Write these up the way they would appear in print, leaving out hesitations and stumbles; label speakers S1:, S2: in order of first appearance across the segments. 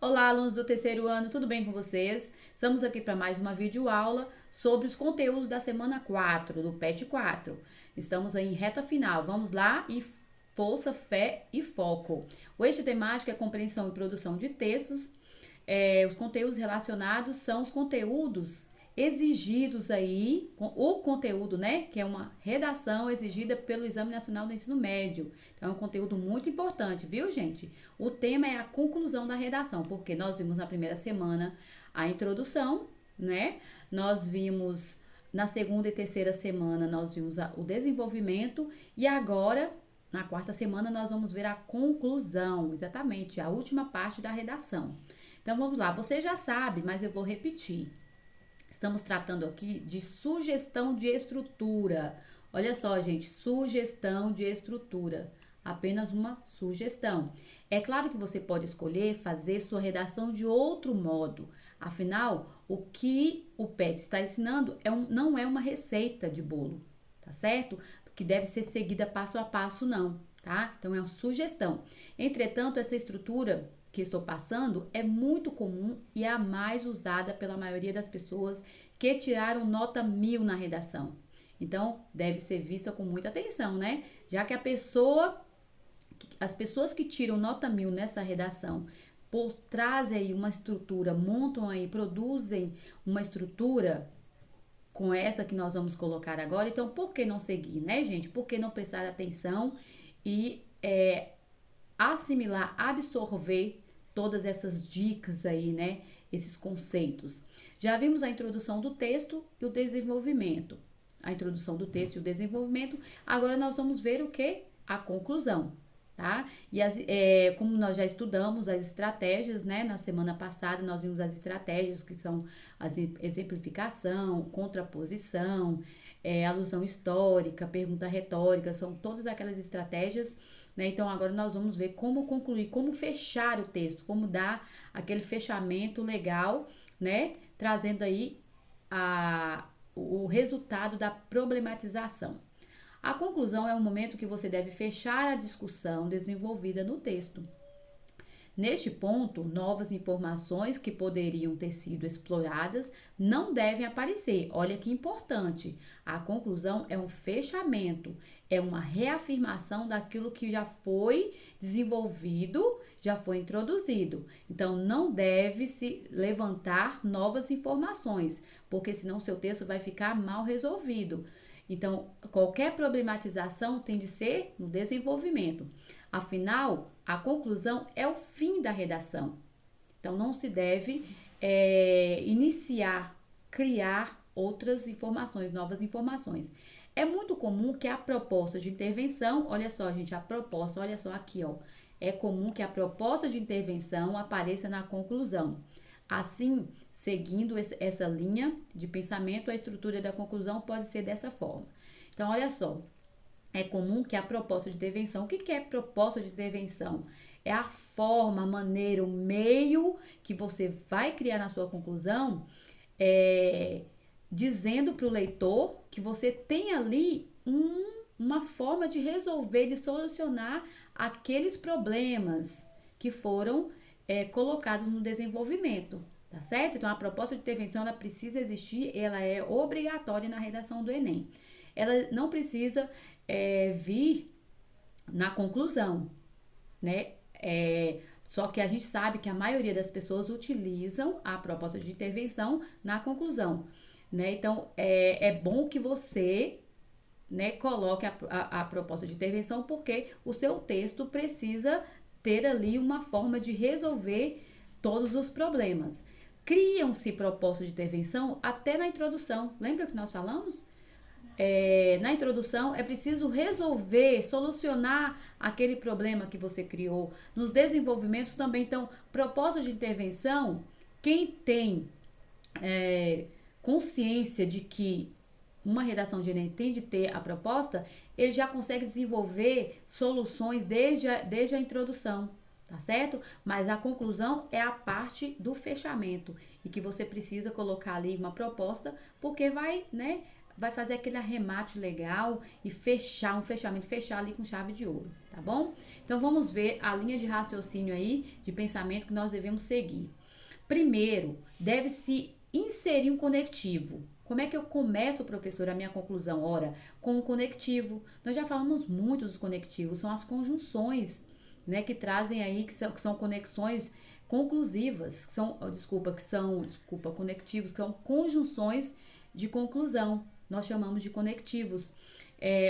S1: Olá, alunos do terceiro ano, tudo bem com vocês? Estamos aqui para mais uma videoaula sobre os conteúdos da semana 4 do PET 4. Estamos aí em reta final, vamos lá e força, fé e foco. O eixo temático é compreensão e produção de textos. Os conteúdos relacionados são os conteúdos exigidos aí, o conteúdo, né, que é uma redação exigida pelo Exame Nacional do Ensino Médio. Então, é um conteúdo muito importante, viu, gente? O tema é a conclusão da redação, porque nós vimos na primeira semana a introdução, né? Nós vimos na segunda e terceira semana, nós vimos o desenvolvimento e agora, na quarta semana, nós vamos ver a conclusão, exatamente, a última parte da redação. Então, vamos lá. Você já sabe, mas eu vou repetir. Estamos tratando aqui de sugestão de estrutura. Olha só, gente, sugestão de estrutura. Apenas uma sugestão. É claro que você pode escolher fazer sua redação de outro modo. Afinal, o que o PET está ensinando não é uma receita de bolo, tá certo? Que deve ser seguida passo a passo, não, tá? Então, é uma sugestão. Entretanto, essa estrutura que estou passando é muito comum e é a mais usada pela maioria das pessoas que tiraram nota 1000 na redação. Então, deve ser vista com muita atenção, né? Já que as pessoas que tiram nota 1000 nessa redação, trazem aí uma estrutura, montam aí, produzem uma estrutura com essa que nós vamos colocar agora. Então, por que não seguir, né, gente? Por que não prestar atenção e assimilar, absorver todas essas dicas aí, né? Esses conceitos. Já vimos a introdução do texto e o desenvolvimento. A introdução do texto e o desenvolvimento. Agora nós vamos ver o que? A conclusão, tá? E como nós já estudamos as estratégias, né? Na semana passada nós vimos as estratégias que são a exemplificação, contraposição, alusão histórica, pergunta retórica, são todas aquelas estratégias, né? Então agora nós vamos ver como concluir, como fechar o texto, como dar aquele fechamento legal, né? Trazendo aí o resultado da problematização. A conclusão é o momento que você deve fechar a discussão desenvolvida no texto. Neste ponto, novas informações que poderiam ter sido exploradas não devem aparecer. Olha que importante. A conclusão é um fechamento, é uma reafirmação daquilo que já foi desenvolvido, já foi introduzido. Então, não deve se levantar novas informações, porque senão seu texto vai ficar mal resolvido. Então, qualquer problematização tem de ser no desenvolvimento. Afinal, a conclusão é o fim da redação. Então, não se deve iniciar, criar outras informações, novas informações. É muito comum que a proposta de intervenção, olha só, gente, a proposta, olha só aqui, ó. É comum que a proposta de intervenção apareça na conclusão. Assim, seguindo essa linha de pensamento, a estrutura da conclusão pode ser dessa forma. Então, olha só. É comum que a proposta de intervenção, o que é proposta de intervenção? É a forma, a maneira, o meio que você vai criar na sua conclusão, dizendo para o leitor que você tem ali uma forma de resolver, de solucionar aqueles problemas que foram colocados no desenvolvimento, tá certo? Então, a proposta de intervenção, ela precisa existir, ela é obrigatória na redação do Enem. Ela não precisa vir na conclusão, né? Só que a gente sabe que a maioria das pessoas utilizam a proposta de intervenção na conclusão, né? Então, é bom que você, né, coloque a proposta de intervenção, porque o seu texto precisa ter ali uma forma de resolver todos os problemas. Criam-se propostas de intervenção até na introdução. Lembra que nós falamos? Na introdução é preciso resolver, solucionar aquele problema que você criou. Nos desenvolvimentos também, então, proposta de intervenção, quem tem consciência de que uma redação de Enem tem de ter a proposta, ele já consegue desenvolver soluções desde a introdução, tá certo? Mas a conclusão é a parte do fechamento e que você precisa colocar ali uma proposta, porque vai, né, vai fazer aquele arremate legal e fechar ali com chave de ouro, tá bom? Então vamos ver a linha de raciocínio aí, de pensamento que nós devemos seguir. Primeiro, deve-se inserir um conectivo. Como é que eu começo, professor, a minha conclusão? Ora, com um conectivo. Nós já falamos muito dos conectivos, são as conjunções, né, que trazem aí, que são conexões conclusivas, conectivos, que são conjunções de conclusão. Nós chamamos de conectivos.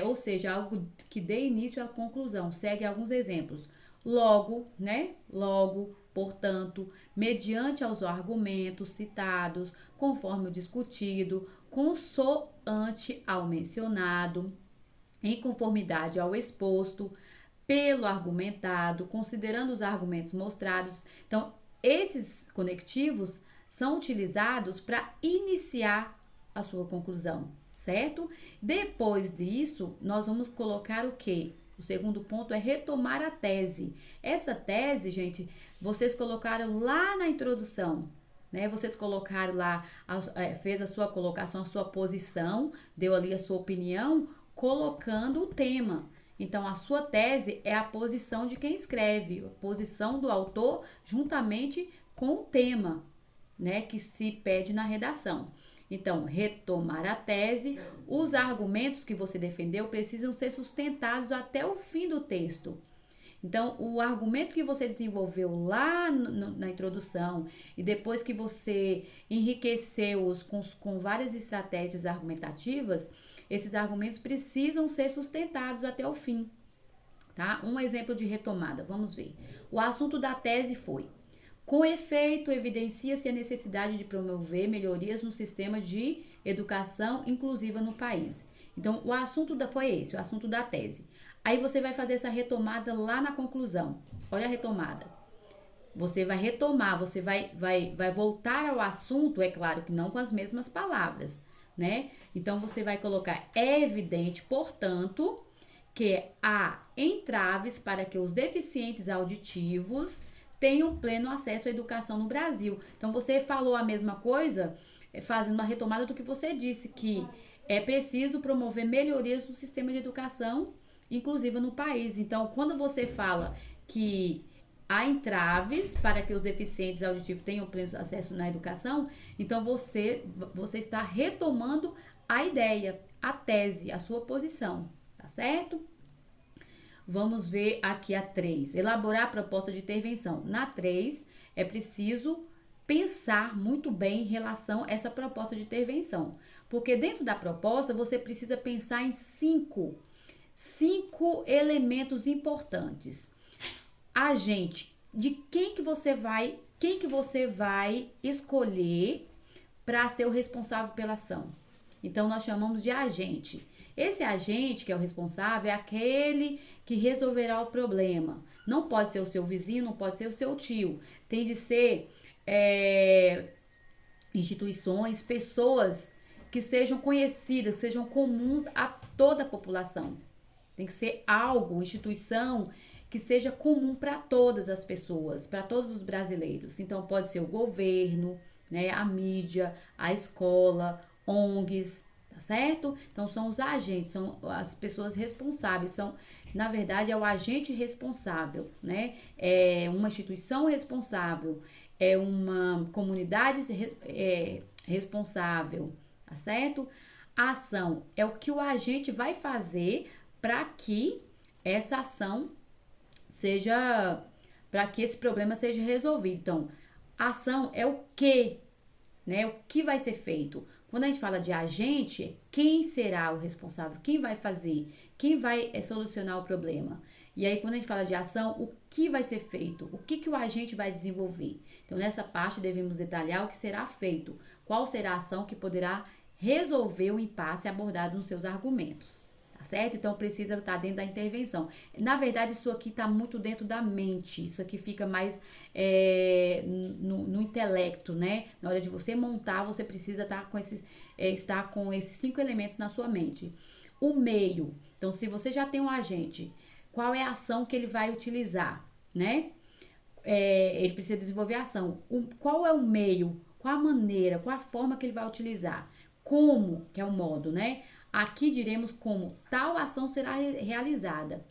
S1: Ou seja, algo que dê início à conclusão. Segue alguns exemplos. Logo, né? Logo, portanto, mediante aos argumentos citados, conforme o discutido, consoante ao mencionado, em conformidade ao exposto, pelo argumentado, considerando os argumentos mostrados. Então, esses conectivos são utilizados para iniciar a sua conclusão, certo? Depois disso, nós vamos colocar o quê? O segundo ponto é retomar a tese. Essa tese, gente, vocês colocaram lá na introdução, né? Vocês colocaram lá, fez a sua colocação, a sua posição, deu ali a sua opinião, colocando o tema. Então, a sua tese é a posição de quem escreve, a posição do autor juntamente com o tema, né, que se pede na redação. Então, retomar a tese, os argumentos que você defendeu precisam ser sustentados até o fim do texto. Então, o argumento que você desenvolveu lá na introdução e depois que você enriqueceu-os com várias estratégias argumentativas, esses argumentos precisam ser sustentados até o fim, tá? Um exemplo de retomada, vamos ver. O assunto da tese foi: com efeito, evidencia-se a necessidade de promover melhorias no sistema de educação inclusiva no país. Então, o assunto foi esse, o assunto da tese. Aí você vai fazer essa retomada lá na conclusão. Olha a retomada. Você vai retomar, você vai voltar ao assunto, é claro que não com as mesmas palavras, né? Então, você vai colocar: é evidente, portanto, que há entraves para que os deficientes auditivos tenham pleno acesso à educação no Brasil. Então, você falou a mesma coisa, fazendo uma retomada do que você disse, que é preciso promover melhorias no sistema de educação inclusiva no país. Então, quando você fala que há entraves para que os deficientes auditivos tenham pleno acesso na educação, então você está retomando a ideia, a tese, a sua posição, tá certo? Vamos ver aqui a 3. Elaborar a proposta de intervenção. Na 3, é preciso pensar muito bem em relação a essa proposta de intervenção. Porque dentro da proposta, você precisa pensar em cinco elementos importantes. Agente, de quem que você vai escolher para ser o responsável pela ação. Então, nós chamamos de agente. Esse agente, que é o responsável, é aquele que resolverá o problema. Não pode ser o seu vizinho, não pode ser o seu tio. Tem de ser instituições, pessoas que sejam conhecidas, que sejam comuns a toda a população. Tem que ser algo, instituição, que seja comum para todas as pessoas, para todos os brasileiros. Então, pode ser o governo, né, a mídia, a escola, ONGs, tá certo? Então, são os agentes, são as pessoas responsáveis, na verdade, é o agente responsável, né? É uma instituição responsável, é uma comunidade responsável, tá certo? A ação é o que o agente vai fazer para que essa ação para que esse problema seja resolvido. Então, a ação é o que, né? O que vai ser feito. Quando a gente fala de agente, quem será o responsável? Quem vai fazer? Quem vai solucionar o problema? E aí, quando a gente fala de ação, o que vai ser feito? O que o agente vai desenvolver? Então, nessa parte, devemos detalhar o que será feito. Qual será a ação que poderá resolver o impasse abordado nos seus argumentos. Tá certo? Então, precisa estar dentro da intervenção. Na verdade, isso aqui está muito dentro da mente. Isso aqui fica mais no intelecto, né? Na hora de você montar, você precisa estar com esses 5 elementos na sua mente. O meio. Então, se você já tem um agente, qual é a ação que ele vai utilizar, né? Ele precisa desenvolver a ação. Qual é o meio? Qual a maneira? Qual a forma que ele vai utilizar? como, que é o modo, né? Aqui diremos como tal ação será realizada.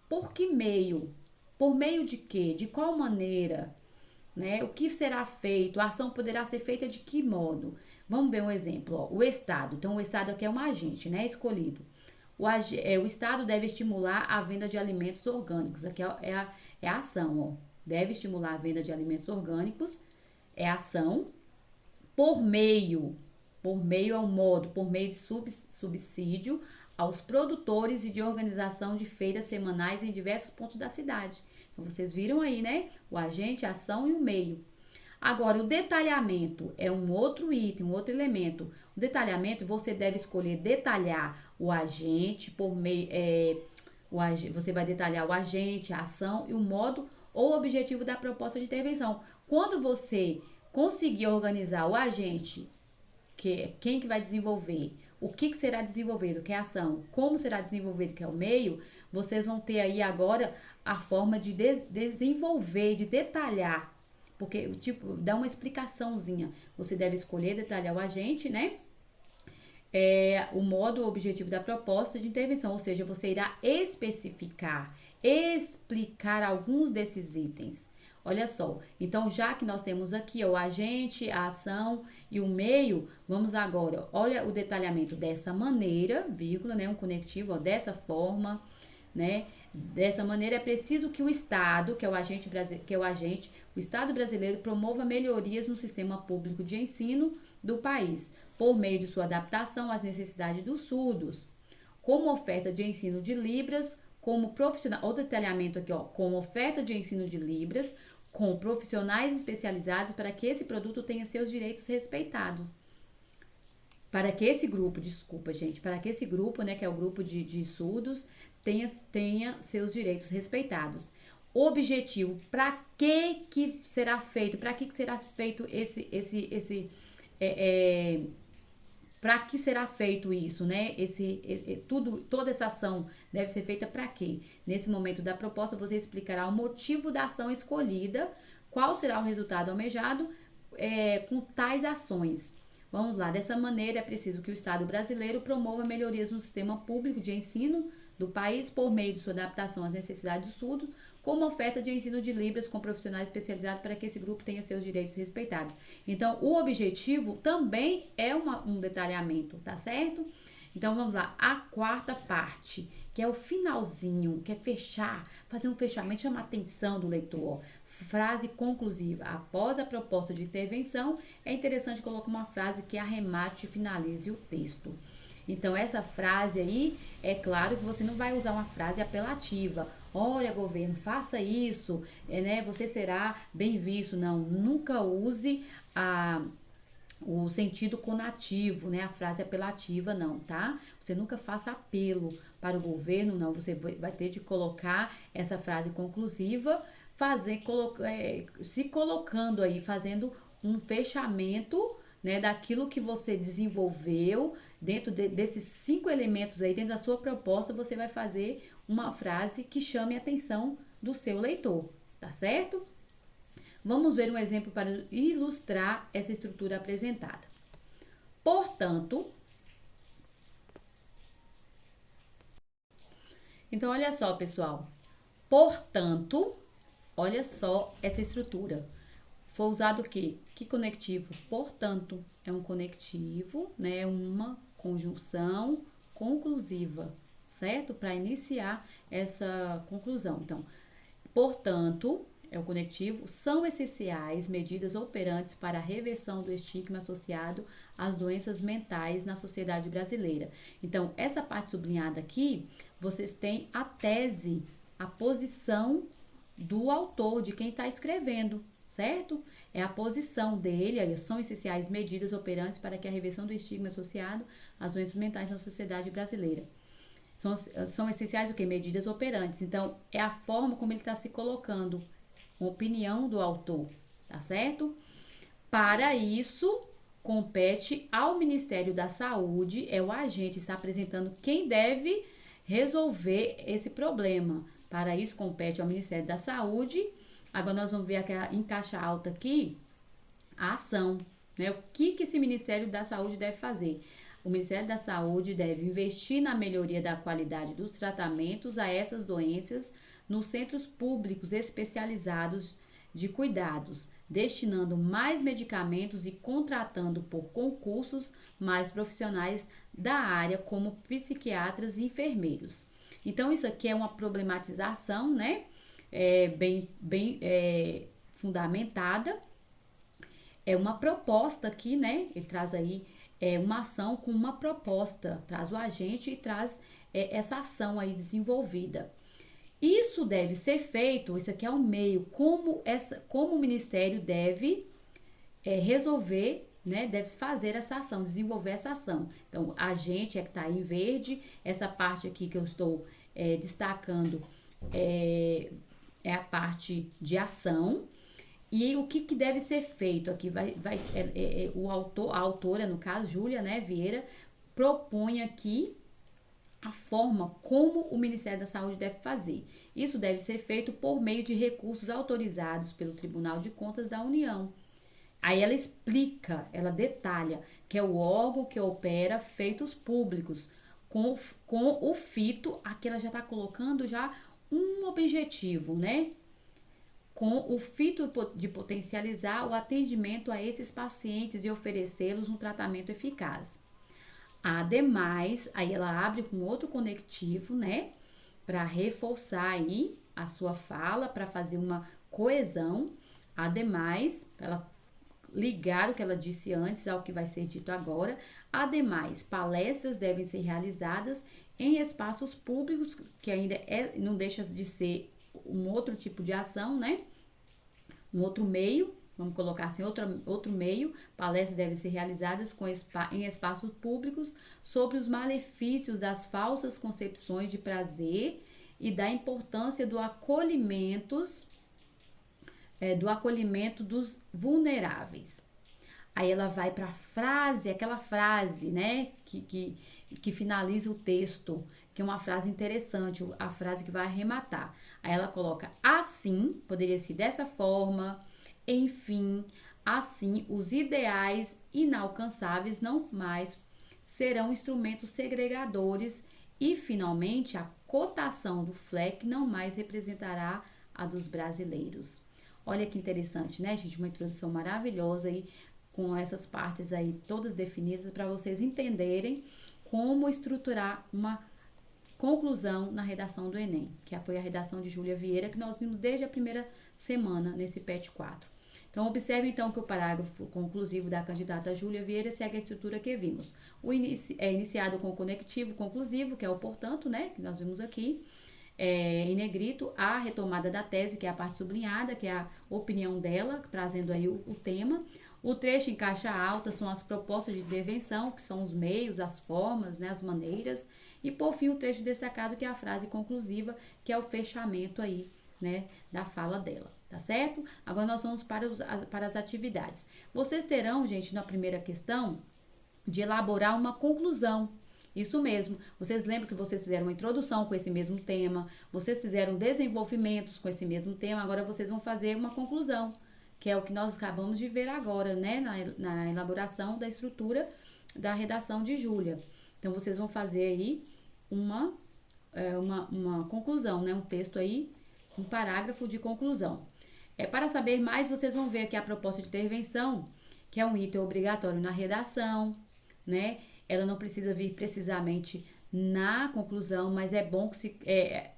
S1: Por que meio? Por meio de quê? De qual maneira? Né? O que será feito? A ação poderá ser feita de que modo? Vamos ver um exemplo. Ó. O Estado. Então, o Estado aqui é um agente, né? Escolhido. O Estado deve estimular a venda de alimentos orgânicos. Aqui é a ação. Ó. Deve estimular a venda de alimentos orgânicos. É a ação. Por meio. Por meio é o modo. Por meio de subsídio aos produtores e de organização de feiras semanais em diversos pontos da cidade. Então, vocês viram aí, né? O agente, a ação e o meio. Agora, o detalhamento é um outro item, um outro elemento. O detalhamento, você deve escolher detalhar o agente por meio. Você vai detalhar o agente, a ação e o modo ou objetivo da proposta de intervenção. Quando você conseguir organizar o agente, quem que vai desenvolver, o que será desenvolvido, que é a ação, como será desenvolvido, que é o meio, vocês vão ter aí agora a forma de desenvolver, de detalhar. Porque, tipo, dá uma explicaçãozinha. Você deve escolher detalhar o agente, né? O modo, o objetivo da proposta de intervenção. Ou seja, você irá especificar, explicar alguns desses itens. Olha só, então já que nós temos aqui ó, o agente, a ação e o meio, vamos agora, olha o detalhamento dessa maneira, vírgula, né, um conectivo, ó, dessa forma, né? Dessa maneira é preciso que o Estado, o Estado brasileiro promova melhorias no sistema público de ensino do país, por meio de sua adaptação às necessidades dos surdos, como oferta de ensino de Libras, como profissional, o detalhamento aqui, ó, como oferta de ensino de Libras, com profissionais especializados para que esse produto tenha seus direitos respeitados. Para que esse grupo, para que esse grupo, né, que é o grupo de surdos, tenha seus direitos respeitados. Objetivo, para que será feito? Para que será feito para que será feito isso, né? Toda essa ação deve ser feita para quê? Nesse momento da proposta, você explicará o motivo da ação escolhida, qual será o resultado almejado com tais ações. Vamos lá, dessa maneira é preciso que o Estado brasileiro promova melhorias no sistema público de ensino do país por meio de sua adaptação às necessidades do surdo, como oferta de ensino de Libras com profissionais especializados para que esse grupo tenha seus direitos respeitados. Então, o objetivo também é um detalhamento, tá certo? Então, vamos lá, a quarta parte, que é o finalzinho, que é fechar, fazer um fechamento, chamar a atenção do leitor. Frase conclusiva. Após a proposta de intervenção, é interessante colocar uma frase que arremate e finalize o texto. Então, essa frase aí, é claro que você não vai usar uma frase apelativa. Olha, governo, faça isso, né? Você será bem visto. Não, nunca use o sentido conativo, né? A frase apelativa, não, tá? Você nunca faça apelo para o governo, não. Você vai ter de colocar essa frase conclusiva, se colocando aí, fazendo um fechamento, né, daquilo que você desenvolveu dentro desses 5 elementos aí, dentro da sua proposta, você vai fazer uma frase que chame a atenção do seu leitor, tá certo? Vamos ver um exemplo para ilustrar essa estrutura apresentada. Portanto, então olha só, pessoal. Portanto, olha só essa estrutura. Foi usado o quê? Que conectivo? Portanto, é um conectivo, né? Uma conjunção conclusiva, certo? Para iniciar essa conclusão. Então, portanto, é o conectivo, são essenciais medidas operantes para a reversão do estigma associado às doenças mentais na sociedade brasileira. Então, essa parte sublinhada aqui, vocês têm a tese, a posição do autor, de quem está escrevendo, certo? É a posição dele, aí, são essenciais medidas operantes para que a reversão do estigma associado às doenças mentais na sociedade brasileira. São essenciais o quê? Medidas operantes. Então, é a forma como ele está se colocando, uma opinião do autor, tá certo? Para isso, compete ao Ministério da Saúde, é o agente, está apresentando quem deve resolver esse problema. Para isso, compete ao Ministério da Saúde. Agora, nós vamos ver aqui em caixa alta aqui, a ação, né? O que esse Ministério da Saúde deve fazer? O Ministério da Saúde deve investir na melhoria da qualidade dos tratamentos a essas doenças nos centros públicos especializados de cuidados, destinando mais medicamentos e contratando por concursos mais profissionais da área, como psiquiatras e enfermeiros. Então, isso aqui é uma problematização, né? Bem fundamentada. É uma proposta aqui, né? Ele traz aí uma ação com uma proposta, traz o agente e traz essa ação aí desenvolvida. Isso deve ser feito, isso aqui é o meio, como o Ministério deve resolver, né? Deve fazer essa ação, desenvolver essa ação. Então, a gente que está em verde, essa parte aqui que eu estou destacando é a parte de ação. E o que deve ser feito aqui? A autora, no caso, Júlia, né, Vieira, propõe aqui a forma como o Ministério da Saúde deve fazer. Isso deve ser feito por meio de recursos autorizados pelo Tribunal de Contas da União. Aí ela explica, ela detalha que é o órgão que opera feitos públicos. Com o fito, aqui ela já está colocando já um objetivo, né? Com o fito de potencializar o atendimento a esses pacientes e oferecê-los um tratamento eficaz. Ademais, aí ela abre com outro conectivo, né, para reforçar aí a sua fala, para fazer uma coesão. Ademais, ela ligar o que ela disse antes ao que vai ser dito agora. Ademais, palestras devem ser realizadas em espaços públicos, que ainda não deixa de ser um outro tipo de ação, né? Um outro meio, vamos colocar assim, outro meio. Palestras devem ser realizadas em espaços públicos sobre os malefícios das falsas concepções de prazer e da importância do acolhimento dos vulneráveis. Aí ela vai para a frase, aquela frase, né, que finaliza o texto, que é uma frase interessante, a frase que vai arrematar. Aí ela coloca assim, poderia ser dessa forma, enfim, assim, os ideais inalcançáveis não mais serão instrumentos segregadores e, finalmente, a cotação do FLEC não mais representará a dos brasileiros. Olha que interessante, né, gente? Uma introdução maravilhosa aí, com essas partes aí todas definidas para vocês entenderem como estruturar uma conclusão na redação do Enem, que foi a redação de Júlia Vieira, que nós vimos desde a primeira semana nesse PET 4. Então, observe então que o parágrafo conclusivo da candidata Júlia Vieira segue a estrutura que vimos. É iniciado com o conectivo conclusivo, que é o portanto, né, que nós vimos aqui, em negrito, a retomada da tese, que é a parte sublinhada, que é a opinião dela, trazendo aí o tema. O trecho em caixa alta são as propostas de intervenção, que são os meios, as formas, né, as maneiras. E, por fim, o trecho destacado, que é a frase conclusiva, que é o fechamento aí, né, da fala dela, tá certo? Agora nós vamos para as atividades. Vocês terão, gente, na primeira questão, de elaborar uma conclusão. Isso mesmo. Vocês lembram que vocês fizeram uma introdução com esse mesmo tema, vocês fizeram desenvolvimentos com esse mesmo tema, agora vocês vão fazer uma conclusão, que é o que nós acabamos de ver agora, né, na elaboração da estrutura da redação de Júlia. Então, vocês vão fazer aí uma conclusão, né, um texto aí, um parágrafo de conclusão. Para saber mais, vocês vão ver aqui a proposta de intervenção, que é um item obrigatório na redação, né? Ela não precisa vir precisamente na conclusão, mas é bom que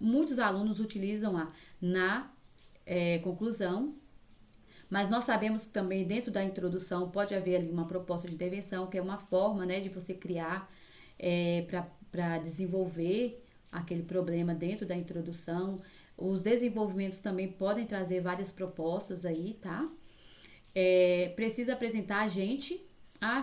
S1: muitos alunos utilizam na conclusão. Mas nós sabemos que também dentro da introdução pode haver ali uma proposta de intervenção, que é uma forma, né, de você criar para desenvolver aquele problema dentro da introdução. Os desenvolvimentos também podem trazer várias propostas aí, tá? Precisa apresentar a gente.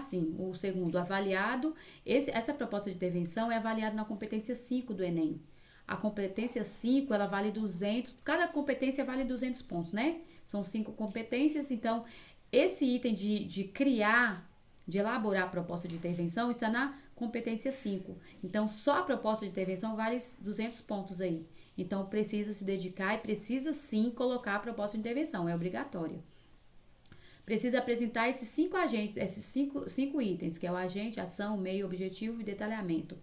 S1: Sim, o segundo, avaliado. Essa proposta de intervenção é avaliada na competência 5 do Enem. A competência 5, ela vale 200, cada competência vale 200 pontos, né? São 5 competências, então, esse item de criar, de elaborar a proposta de intervenção, está na competência 5. Então, só a proposta de intervenção vale 200 pontos aí. Então, precisa se dedicar e precisa sim colocar a proposta de intervenção, é obrigatório. precisa apresentar esses 5 agentes, esses cinco itens, que é o agente, ação, meio, objetivo e detalhamento.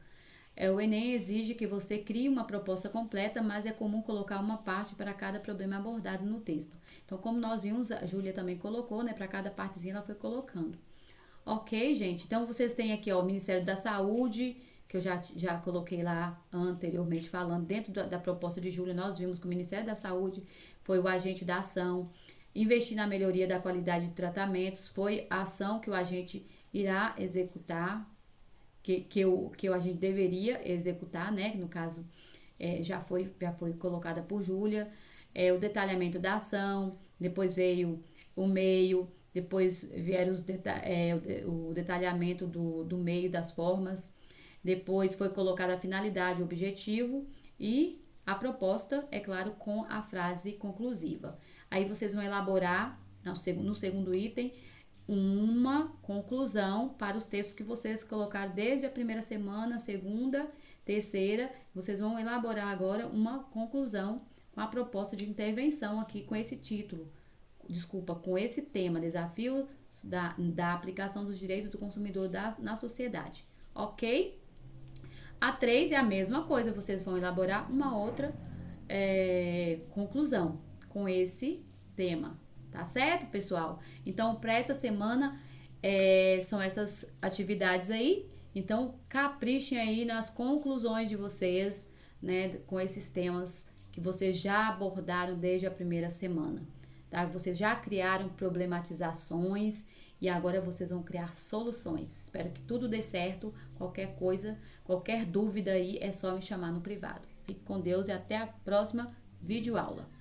S1: O Enem exige que você crie uma proposta completa, mas é comum colocar uma parte para cada problema abordado no texto. Então, como nós vimos, a Júlia também colocou, né? Para cada partezinha ela foi colocando. Ok, gente? Então, vocês têm aqui, ó, o Ministério da Saúde, que eu já coloquei lá anteriormente falando. Dentro da proposta de Júlia, nós vimos que o Ministério da Saúde foi o agente da ação. Investir na melhoria da qualidade de tratamentos foi a ação que o agente irá executar, que o agente deveria executar, né? No caso, já foi colocada por Júlia. O detalhamento da ação, depois veio o meio, depois vieram o detalhamento do meio, das formas, depois foi colocada a finalidade, o objetivo e a proposta, é claro, com a frase conclusiva. Aí vocês vão elaborar, no segundo item, uma conclusão para os textos que vocês colocaram desde a primeira semana, segunda, terceira. Vocês vão elaborar agora uma conclusão com a proposta de intervenção aqui com esse título. Com esse tema, desafio da aplicação dos direitos do consumidor na sociedade. Ok? A 3 é a mesma coisa, vocês vão elaborar uma outra conclusão com esse tema. Tá certo, pessoal? Então, para essa semana, são essas atividades aí. Então, caprichem aí nas conclusões de vocês, né? Com esses temas que vocês já abordaram desde a primeira semana. Tá? Vocês já criaram problematizações e agora vocês vão criar soluções. Espero que tudo dê certo. Qualquer coisa, qualquer dúvida aí, é só me chamar no privado. Fique com Deus e até a próxima videoaula.